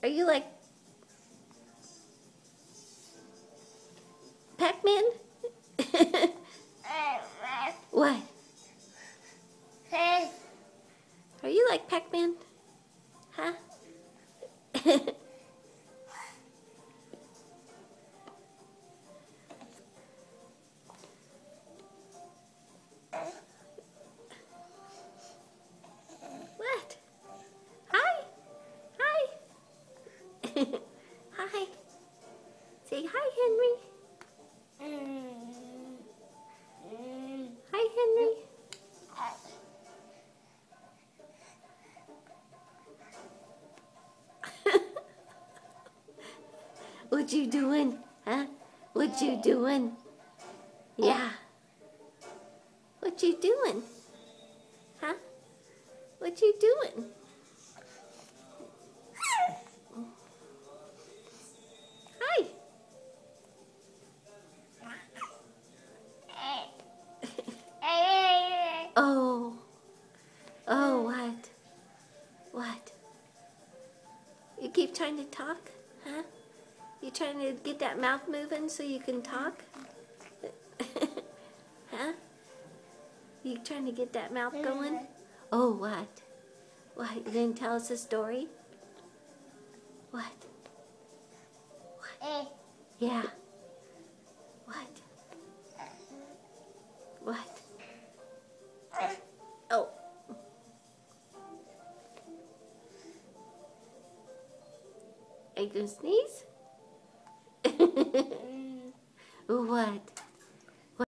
Are you like Pac-Man? What? Are you like Pac-Man? Huh? What? Hi. Hi. Hi. Say hi, Henry. Hi, Henry. What you doing? Huh? What you doing? Yeah. What you doing? Huh? What you doing? Hi. Oh. Oh, what? What? You keep trying to talk? Huh? You trying to get that mouth moving so you can talk? Huh? You trying to get that mouth going? Oh, what? What? You gonna tell us a story? What? What? Yeah. What? What? Oh. Are you gonna sneeze? What?